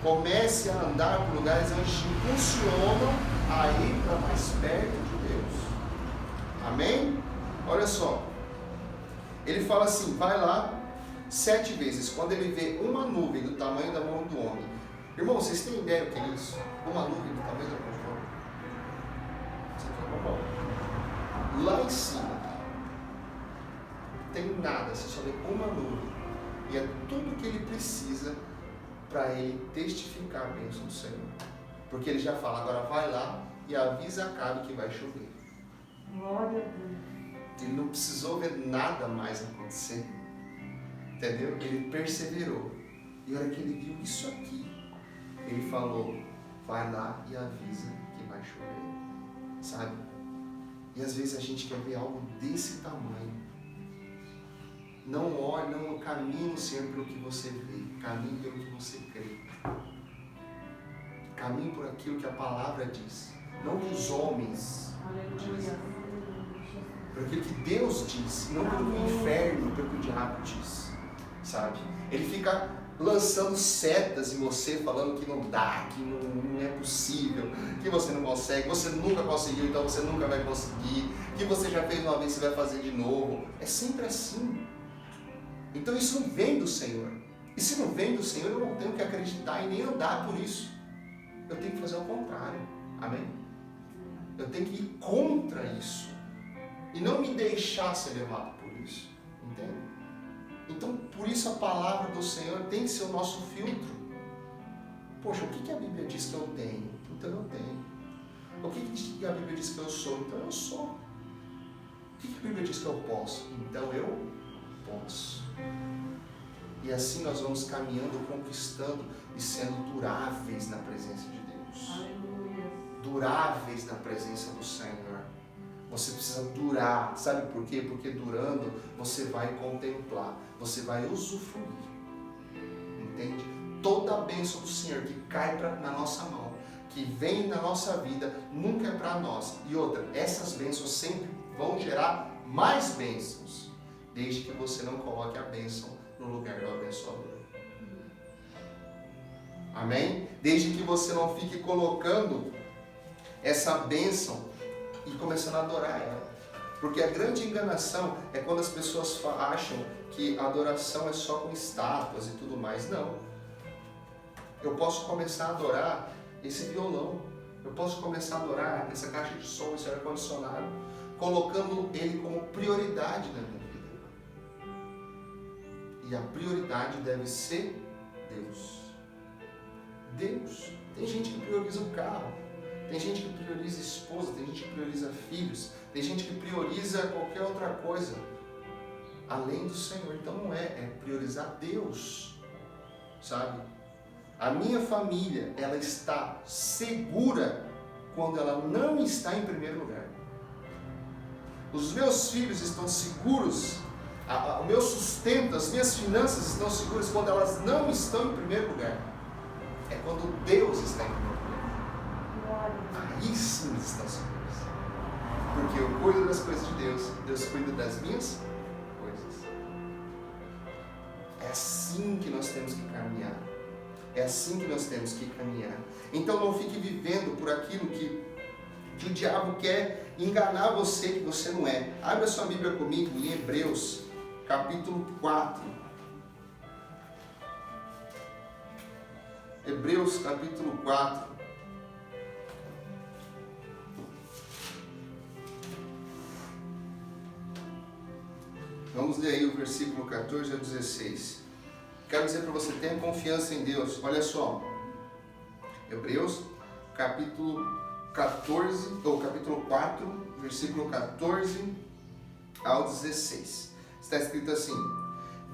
Comece a andar por lugares onde te impulsionam a ir para mais perto de Deus. Amém? Olha só. Ele fala assim, vai lá 7 vezes. Quando ele vê uma nuvem do tamanho da mão do homem. Irmão, vocês têm ideia do que é isso? Uma nuvem do tamanho da mão do homem. Isso aqui é uma mão. Lá em cima. Não tem nada, você só vê uma nuvem. E é tudo que ele precisa para ele testificar a bênção do Senhor. Porque ele já fala, agora vai lá e avisa Acabe que vai chover. Glória a Deus. Ele não precisou ver nada mais acontecer. Entendeu? Ele perseverou. E a hora que ele viu isso aqui, ele falou, vai lá e avisa que vai chover. Sabe? E às vezes a gente quer ver algo desse tamanho. Não olhe, não caminhe no Senhor pelo que você vê, caminhe pelo que você crê. Caminhe por aquilo que a palavra diz, não que os homens dizem. Por aquilo que Deus diz, não pelo que o inferno, pelo que o diabo diz. Sabe? Ele fica lançando setas em você, falando que não dá, que não é possível, que você não consegue, você nunca conseguiu, então você nunca vai conseguir, que você já fez uma vez, você vai fazer de novo. É sempre assim. Então isso não vem do Senhor. E se não vem do Senhor, eu não tenho que acreditar e nem andar por isso. Eu tenho que fazer o contrário. Amém? Eu tenho que ir contra isso. E não me deixar ser levado por isso. Entende? Então, por isso a palavra do Senhor tem que ser o nosso filtro. Poxa, o que a Bíblia diz que eu tenho? Então eu tenho. O que a Bíblia diz que eu sou? Então eu sou. O que a Bíblia diz que eu posso? Então eu posso. E assim nós vamos caminhando, conquistando e sendo duráveis na presença de Deus. Aleluia. Duráveis na presença do Senhor. Você precisa durar. Sabe por quê? Porque durando você vai contemplar, você vai usufruir. Entende? Toda a bênção do Senhor que cai na nossa mão, que vem na nossa vida, nunca é para nós. E outra, essas bênçãos sempre vão gerar mais bênçãos, desde que você não coloque a bênção no lugar do abençoador. Amém? Desde que você não fique colocando essa bênção e começando a adorar ela. Porque a grande enganação é quando as pessoas acham que a adoração é só com estátuas e tudo mais. Não. Eu posso começar a adorar esse violão. Eu posso começar a adorar essa caixa de som, esse ar-condicionado, colocando ele como prioridade na minha vida. E a prioridade deve ser Deus. Deus. Tem gente que prioriza o carro. Tem gente que prioriza esposa, tem gente que prioriza filhos, tem gente que prioriza qualquer outra coisa além do Senhor. Então não é priorizar Deus, sabe? A minha família, ela está segura quando ela não está em primeiro lugar. Os meus filhos estão seguros, o meu sustento, as minhas finanças estão seguras quando elas não estão em primeiro lugar. É quando Deus está em primeiro lugar. Aí sim estão seguros. Porque eu cuido das coisas de Deus, Deus cuida das minhas coisas. É assim que nós temos que caminhar. É assim que nós temos que caminhar. Então não fique vivendo por aquilo que o diabo quer enganar você, que você não é. Abra sua Bíblia comigo em Hebreus, capítulo 4. Hebreus, capítulo 4. Vamos ler aí o versículo 14 a 16. Quero dizer para você, tenha confiança em Deus. Olha só. Hebreus, capítulo 14, ou capítulo 4, versículo 14 ao 16. Está escrito assim: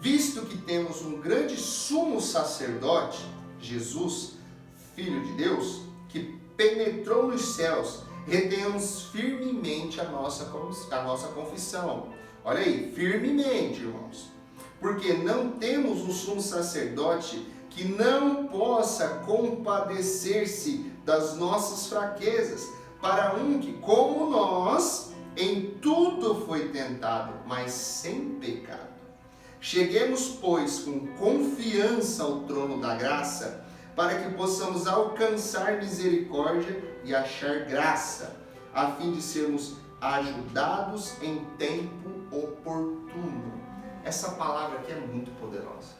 visto que temos um grande sumo sacerdote, Jesus, Filho de Deus, que penetrou nos céus, retenhamos firmemente a nossa confissão. Olha aí, firmemente, irmãos. Porque não temos um sumo sacerdote que não possa compadecer-se das nossas fraquezas, para um que, como nós, em tudo foi tentado, mas sem pecado. Cheguemos, pois, com confiança ao trono da graça, para que possamos alcançar misericórdia e achar graça, a fim de sermos ajudados em tempo oportuno. Essa palavra aqui é muito poderosa.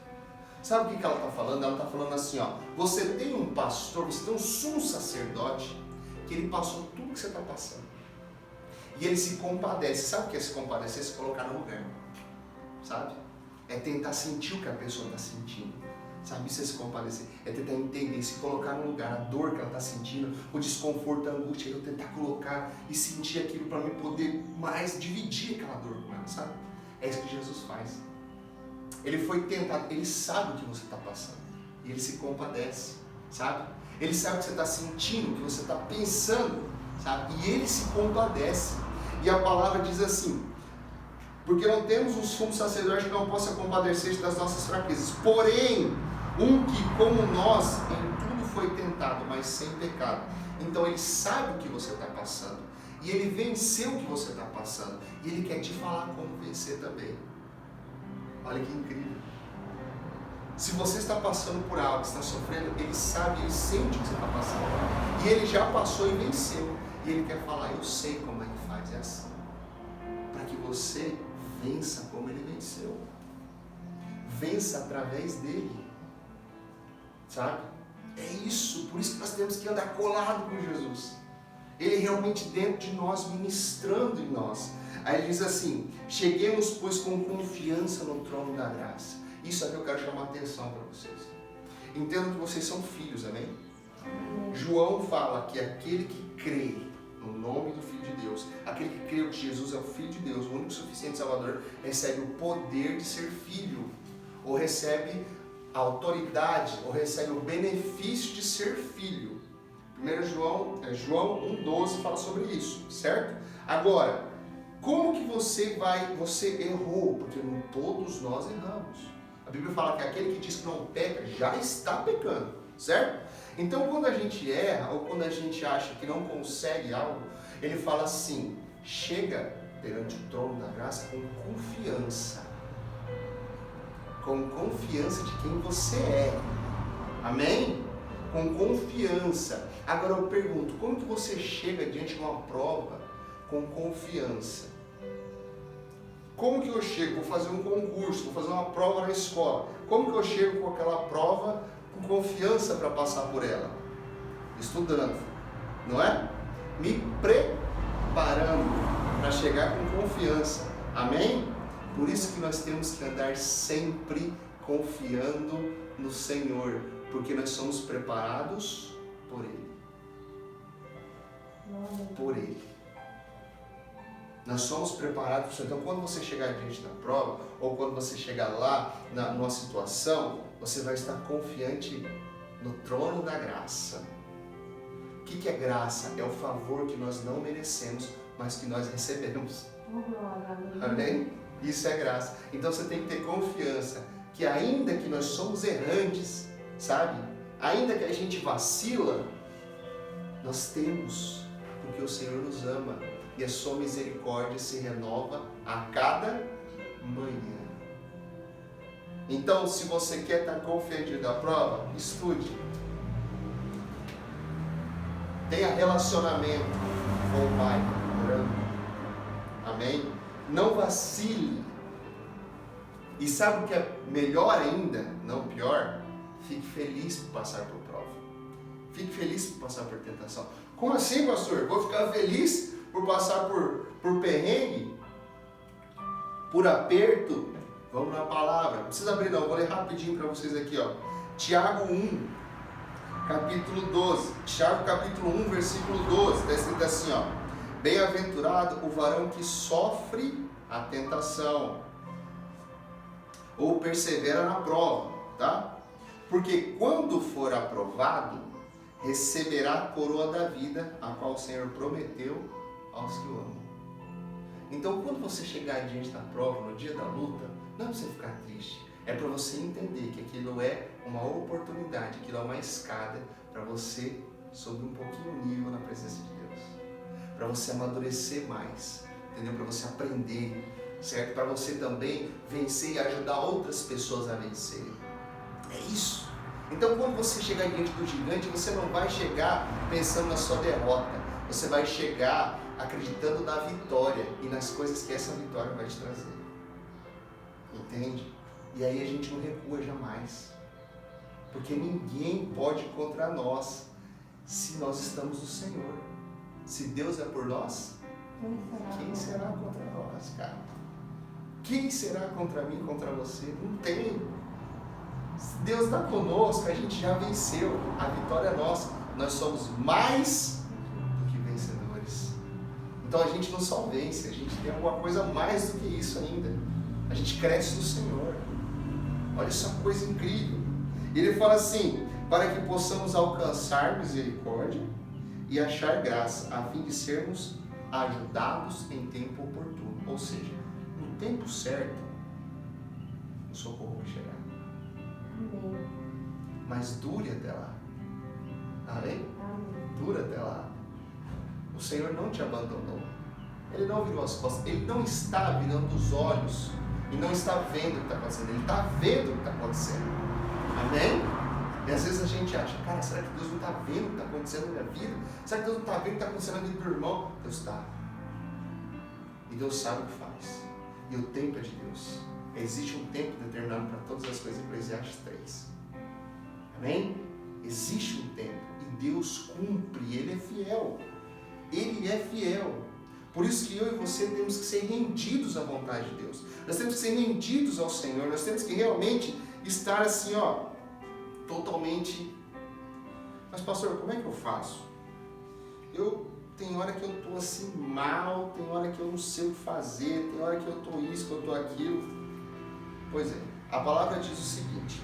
Sabe o que ela está falando? Ela está falando assim, ó, você tem um pastor, você tem um sumo sacerdote, que ele passou tudo que você está passando. E ele se compadece. Sabe o que é se compadecer? É se colocar no lugar. Sabe? É tentar sentir o que a pessoa está sentindo. Sabe? Isso é se compadecer. É tentar entender, se colocar no lugar, a dor que ela está sentindo, o desconforto, a angústia, eu tentar colocar e sentir aquilo para mim poder mais dividir aquela dor com ela, sabe? É isso que Jesus faz. Ele foi tentado, ele sabe o que você está passando. E ele se compadece, sabe? Ele sabe o que você está sentindo, o que você está pensando, sabe? E ele se compadece. E a palavra diz assim: porque não temos um sumo sacerdote que não possa compadecer-se das nossas fraquezas. Porém, um que, como nós, em tudo foi tentado, mas sem pecado. Então ele sabe o que você está passando. E ele venceu o que você está passando. E ele quer te falar como vencer também. Olha que incrível. Se você está passando por algo, está sofrendo, ele sabe, ele sente o que você está passando. E ele já passou e venceu. E ele quer falar, eu sei como é que faz, é assim. Para que você vença como ele venceu. Vença através dele. Sabe? É isso. Por isso que nós temos que andar colado com Jesus. Ele realmente dentro de nós, ministrando em nós. Aí ele diz assim: cheguemos, pois, com confiança no trono da graça. Isso é que eu quero chamar a atenção para vocês. Entendo que vocês são filhos, amém? João fala que aquele que crê no nome do Filho de Deus, aquele que crê que Jesus é o Filho de Deus, o único suficiente Salvador, recebe o poder de ser filho, ou recebe a autoridade, ou recebe o benefício de ser filho. 1 João 1,12 fala sobre isso, certo? Agora, como que você errou? Porque todos nós erramos. A Bíblia fala que aquele que diz que não peca, já está pecando, certo? Então, quando a gente erra, ou quando a gente acha que não consegue algo, ele fala assim, chega perante o trono da graça com confiança. Com confiança de quem você é. Amém? Com confiança. Agora eu pergunto, como que você chega diante de uma prova com confiança? Como que eu chego? Vou fazer um concurso, vou fazer uma prova na escola. Como que eu chego com aquela prova com confiança para passar por ela? Estudando, não é? Me preparando para chegar com confiança. Amém? Por isso que nós temos que andar sempre confiando no Senhor, porque nós somos preparados por Ele. Por Ele. Nós somos preparados por Senhor. Então, quando você chegar diante da prova, ou quando você chegar lá numa situação, você vai estar confiante no trono da graça. O que é graça? É o favor que nós não merecemos, mas que nós recebemos. Amém? Isso é graça. Então você tem que ter confiança que ainda que nós somos errantes, sabe? Ainda que a gente vacila, nós temos, porque o Senhor nos ama e a sua misericórdia se renova a cada manhã. Então, se você quer estar confiante da prova, estude. Tenha relacionamento com o Pai, orando. Amém? Não vacile. E sabe o que é melhor ainda, não pior? Fique feliz por passar por prova. Fique feliz por passar por tentação. Como assim, pastor? Vou ficar feliz por passar por perrengue? Por aperto? Vamos na palavra. Não precisa abrir não, vou ler rapidinho para vocês aqui, ó. Tiago 1, capítulo 12. Tiago capítulo 1, versículo 12. Está escrito assim, ó. Bem-aventurado o varão que sofre a tentação, ou persevera na prova, tá? Porque quando for aprovado, receberá a coroa da vida, a qual o Senhor prometeu aos que o amam. Então, quando você chegar diante da prova, no dia da luta, não é para você ficar triste, é para você entender que aquilo é uma oportunidade, aquilo é uma escada para você subir um pouquinho o nível na presença de Deus, para você amadurecer mais, entendeu? Para você aprender, certo? Para você também vencer e ajudar outras pessoas a vencerem. É isso. Então, quando você chegar diante do gigante, você não vai chegar pensando na sua derrota, você vai chegar acreditando na vitória e nas coisas que essa vitória vai te trazer. Entende? E aí a gente não recua jamais. Porque ninguém pode ir contra nós se nós estamos no Senhor. Se Deus é por nós, quem será contra nós, cara? Quem será contra mim, contra você? Não tem. Se Deus está conosco, a gente já venceu. A vitória é nossa. Nós somos mais do que vencedores. Então a gente não só vence, a gente tem alguma coisa mais do que isso ainda. A gente cresce no Senhor. Olha essa coisa incrível. Ele fala assim, para que possamos alcançar misericórdia e achar graça, a fim de sermos ajudados em tempo oportuno. Ou seja, no tempo certo, o socorro vai chegar. Amém. Mas dure até lá. Amém? Amém? Dure até lá. O Senhor não te abandonou. Ele não virou as costas. Ele não está virando os olhos e não está vendo o que está acontecendo. Ele está vendo o que está acontecendo. Amém? E às vezes a gente acha, cara, será que Deus não está vendo o que está acontecendo na minha vida? Será que Deus não está vendo o que está acontecendo na vida do irmão? Deus está. E Deus sabe o que faz. E o tempo é de Deus. Existe um tempo determinado para todas as coisas, Eclesiastes 3. Amém? Existe um tempo. E Deus cumpre. Ele é fiel. Ele é fiel. Por isso que eu e você temos que ser rendidos à vontade de Deus. Nós temos que ser rendidos ao Senhor. Nós temos que realmente estar assim, ó, totalmente Mas pastor, como é que eu faço? Tem hora que eu estou assim mal, tem hora que eu não sei o que fazer, tem hora que eu estou isso, que eu estou aquilo. Pois é, a palavra diz o seguinte,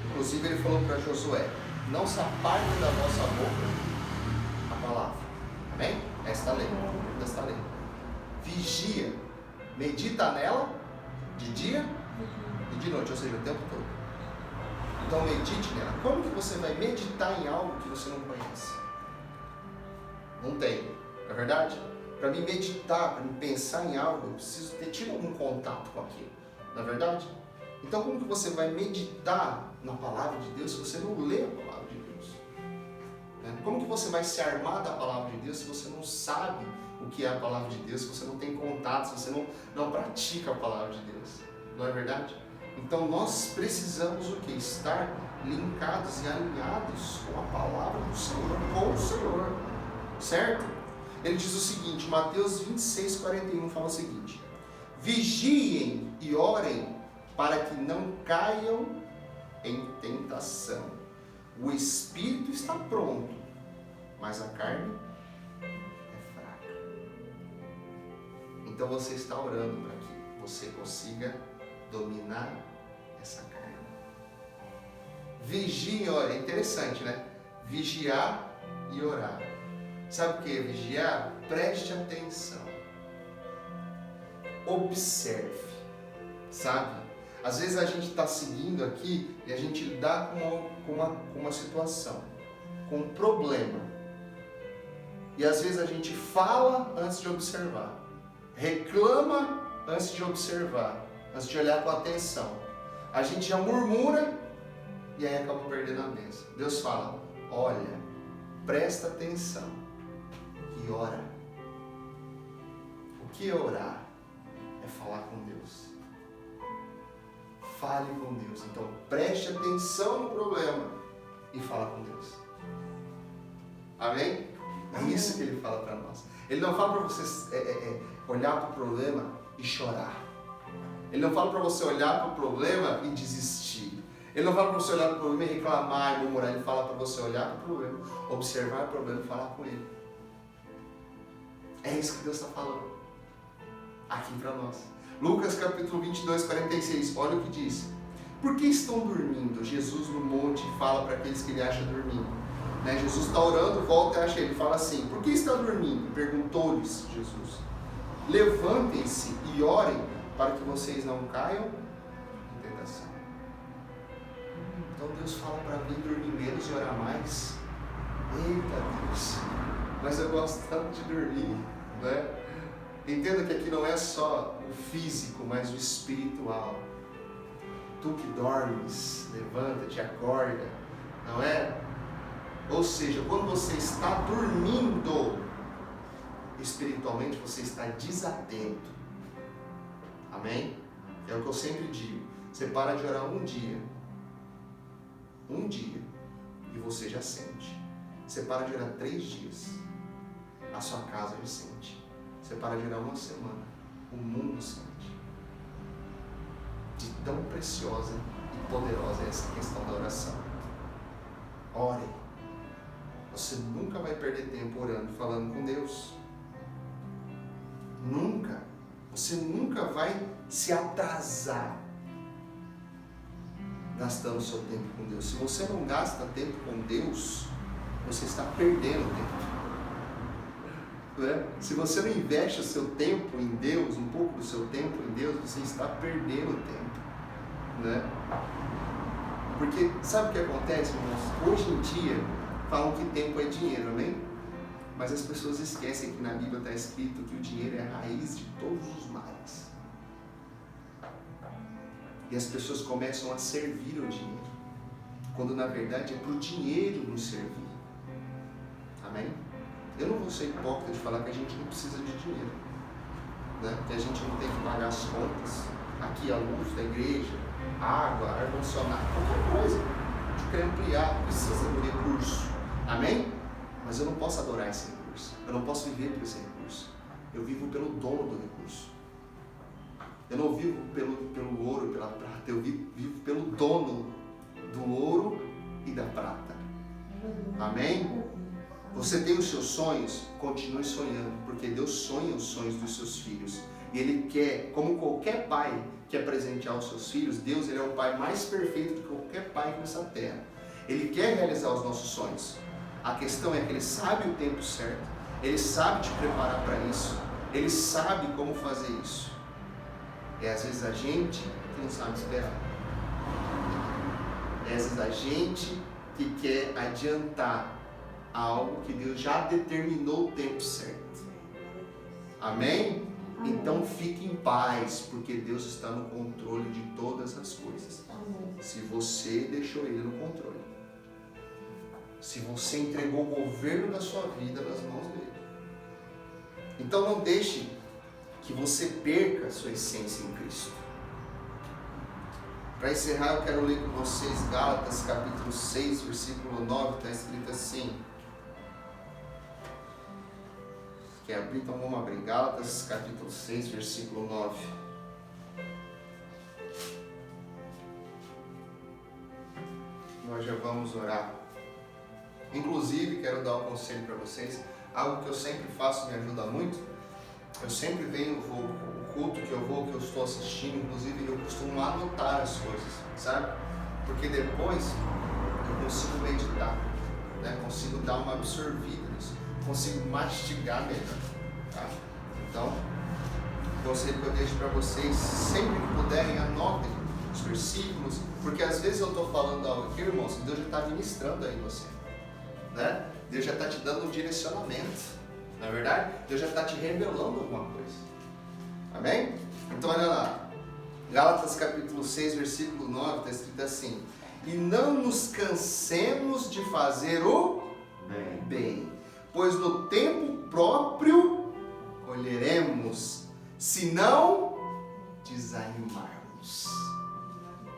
inclusive ele falou para Josué, não se aparte da vossa boca a palavra, amém? Esta lei, vigia, medita nela de dia e de noite, ou seja, o tempo todo. Então medite nela. Como que você vai meditar em algo que você não conhece? Não tem, não é verdade? Para mim meditar, para mim pensar em algo, eu preciso ter tido algum contato com aquilo, não é verdade? Então como que você vai meditar na palavra de Deus se você não lê a palavra de Deus? Como que você vai se armar da palavra de Deus se você não sabe o que é a palavra de Deus, se você não tem contato, se você não pratica a palavra de Deus? Não é verdade? Então nós precisamos o quê? Estar linkados e alinhados com a palavra do Senhor, com o Senhor, certo? Ele diz o seguinte, Mateus 26:41 fala o seguinte, vigiem e orem para que não caiam em tentação. O espírito está pronto, mas a carne é fraca. Então você está orando para que você consiga dominar essa carne. Vigie e ore. É interessante, né? Vigiar e orar. Sabe o que é vigiar? Preste atenção. Observe. Sabe? Às vezes a gente está seguindo aqui e a gente lidar com uma situação, com um problema. E às vezes a gente fala antes de observar. Reclama antes de observar. Antes de olhar com atenção. A gente já murmura e aí acaba perdendo a mesa. Deus fala, olha, presta atenção e ora. O que é orar? É falar com Deus. Fale com Deus. Então preste atenção no problema e fala com Deus. Amém? É isso que ele fala para nós. Ele não fala para você olhar para o problema e chorar. Ele não fala para você olhar para o problema e desistir. Ele não fala para você olhar para o problema e reclamar e murmurar. Ele fala para você olhar para o problema, observar o problema e falar com ele. É isso que Deus está falando aqui para nós. Lucas capítulo 22:46, olha o que diz. Por que estão dormindo? Jesus no monte fala para aqueles que ele acha dormindo. Jesus está orando, volta e acha ele. Fala assim, por que estão dormindo? Perguntou-lhes Jesus. Levantem-se e orem para que vocês não caiam em tentação. Então Deus fala para mim dormir menos e orar mais. Eita Deus, mas eu gosto tanto de dormir, né? Entenda que aqui não é só o físico, mas o espiritual. Tu que dormes, levanta-te, acorda, não é? Ou seja, quando você está dormindo, espiritualmente você está desatento. Amém? É o que eu sempre digo. Você para de orar um dia, e você já sente. Você para de orar 3 dias, a sua casa já sente. Você para de orar 1 semana, o mundo sente. De tão preciosa e poderosa é essa questão da oração. Ore. Você nunca vai perder tempo orando, falando com Deus. Nunca. Você nunca vai se atrasar gastando seu tempo com Deus. Se você não gasta tempo com Deus, você está perdendo tempo. Se você não investe o seu tempo em Deus, um pouco do seu tempo em Deus, você está perdendo tempo. Porque sabe o que acontece, irmãos? Hoje em dia, falam que tempo é dinheiro, amém? Mas as pessoas esquecem que na Bíblia está escrito que o dinheiro é a raiz de todos os males. E as pessoas começam a servir o dinheiro, quando na verdade é para o dinheiro nos servir. Amém? Eu não vou ser hipócrita de falar que a gente não precisa de dinheiro, que a gente não tem que pagar as contas, aqui a luz da igreja, água, ar-condicionado, qualquer coisa. A gente quer ampliar, precisa do recurso. Amém? Mas eu não posso adorar esse recurso. Eu não posso viver por esse recurso. Eu vivo pelo dono do recurso. Eu não vivo pelo ouro, pela prata. Eu vivo pelo dono do ouro e da prata. Amém? Você tem os seus sonhos? Continue sonhando, porque Deus sonha os sonhos dos seus filhos. E Ele quer, como qualquer pai quer presentear os seus filhos, Deus ele é o pai mais perfeito que qualquer pai nessa terra. Ele quer realizar os nossos sonhos. A questão é que Ele sabe o tempo certo, Ele sabe te preparar para isso, Ele sabe como fazer isso. E às vezes a gente que não sabe esperar. É às vezes a gente que quer adiantar algo que Deus já determinou o tempo certo. Amém? Então fique em paz, porque Deus está no controle de todas as coisas. Se você deixou Ele no controle, se você entregou o governo da sua vida nas mãos dele, então não deixe que você perca a sua essência em Cristo. Para encerrar, eu quero ler com vocês Gálatas capítulo 6, versículo 9, está escrito assim. Quer abrir? Então vamos abrir. Gálatas capítulo 6, versículo 9. Nós já vamos orar. Inclusive, quero dar um conselho para vocês. Algo que eu sempre faço, me ajuda muito. Eu sempre venho, o culto que eu estou assistindo, inclusive eu costumo anotar as coisas, sabe? Porque depois eu consigo meditar, né? Consigo dar uma absorvida nisso, consigo mastigar melhor, tá? Então, o conselho que eu deixo para vocês, sempre que puderem, anotem os versículos, porque às vezes eu estou falando algo aqui, irmãos, Deus já está ministrando aí em você, né? Deus já está te dando um direcionamento. Na verdade, Deus já está te revelando alguma coisa. Amém? Então olha lá. Gálatas capítulo 6, versículo 9, está escrito assim: e não nos cansemos de fazer o bem, pois no tempo próprio colheremos, se não desanimarmos.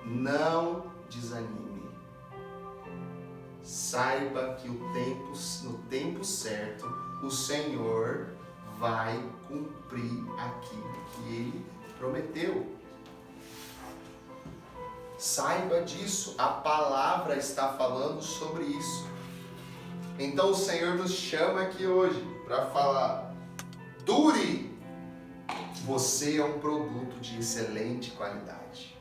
Não desanime. Saiba que no tempo certo, o Senhor vai cumprir aquilo que Ele prometeu. Saiba disso, a palavra está falando sobre isso. Então o Senhor nos chama aqui hoje para falar: dure, você é um produto de excelente qualidade.